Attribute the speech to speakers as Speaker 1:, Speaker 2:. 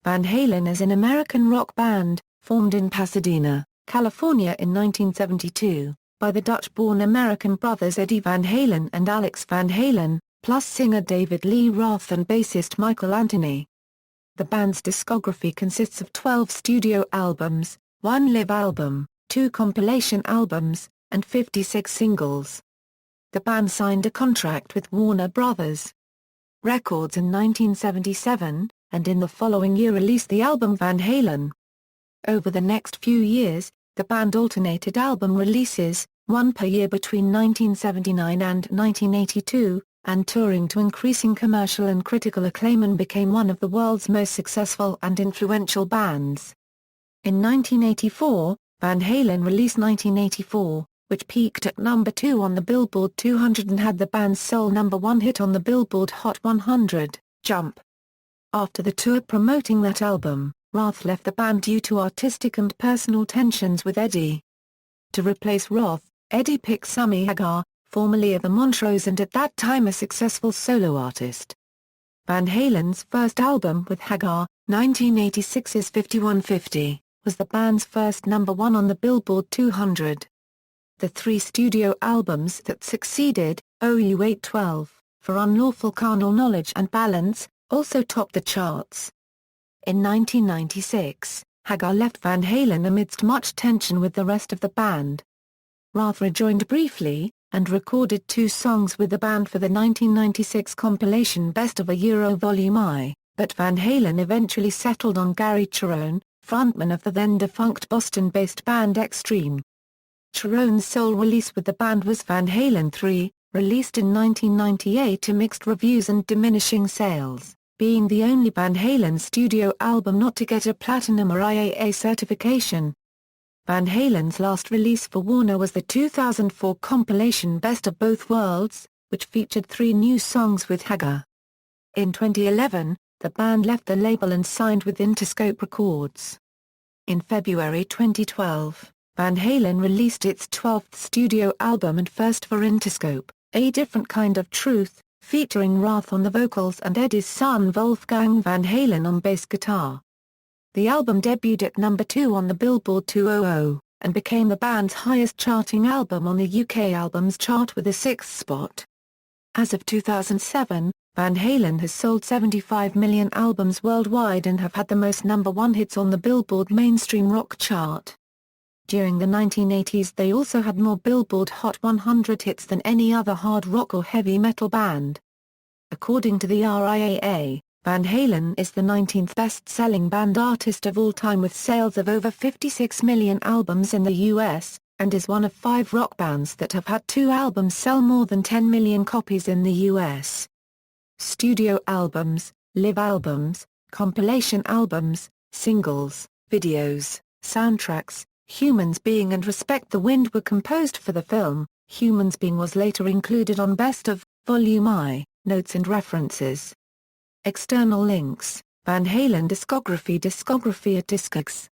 Speaker 1: Van Halen is an American rock band, formed in Pasadena, California in 1972, by the Dutch-born American brothers Eddie Van Halen and Alex Van Halen, plus singer David Lee Roth and bassist Michael Anthony. The band's discography consists of 12 studio albums, 1 live album, 2 compilation albums, and 56 singles. The band signed a contract with Warner Brothers Records in 1977, and in the following year released the album Van Halen. Over the next few years, the band alternated album releases, one per year between 1979 and 1982, and touring to increasing commercial and critical acclaim, and became one of the world's most successful and influential bands. In 1984, Van Halen released 1984, which peaked at number 2 on the Billboard 200 and had the band's sole number 1 hit on the Billboard Hot 100, Jump. After the tour promoting that album, Roth left the band due to artistic and personal tensions with Eddie. To replace Roth, Eddie picked Sammy Hagar, formerly of the Montrose and at that time a successful solo artist. Van Halen's first album with Hagar, 1986's 5150, was the band's first number 1 on the Billboard 200. The 3 studio albums that succeeded, OU 812, For Unlawful Carnal Knowledge and Balance, also topped the charts. In 1996, Hagar left Van Halen amidst much tension with the rest of the band. Roth rejoined briefly, and recorded 2 songs with the band for the 1996 compilation Best of a Euro Volume I, but Van Halen eventually settled on Gary Cherone, frontman of the then-defunct Boston-based band Extreme. Cherone's sole release with the band was Van Halen 3, released in 1998 to mixed reviews and diminishing sales, being the only Van Halen studio album not to get a platinum or IAA certification. Van Halen's last release for Warner was the 2004 compilation Best of Both Worlds, which featured 3 new songs with Hagar. In 2011, the band left the label and signed with Interscope Records. In February 2012, Van Halen released its 12th studio album and first for Interscope, A Different Kind of Truth, featuring Roth on the vocals and Eddie's son Wolfgang Van Halen on bass guitar. The album debuted at number 2 on the Billboard 200, and became the band's highest-charting album on the UK Albums Chart with a 6th spot. As of 2007, Van Halen has sold 75 million albums worldwide and have had the most number 1 hits on the Billboard Mainstream Rock Chart. During the 1980s they also had more Billboard Hot 100 hits than any other hard rock or heavy metal band. According to the RIAA, Van Halen is the 19th best-selling band artist of all time with sales of over 56 million albums in the US, and is one of 5 rock bands that have had 2 albums sell more than 10 million copies in the US. Studio albums, live albums, compilation albums, singles, videos, soundtracks, Humans Being and Respect the Wind were composed for the film. Humans Being was later included on Best of, Volume I, Notes and References. External links, Van Halen discography at Discogs.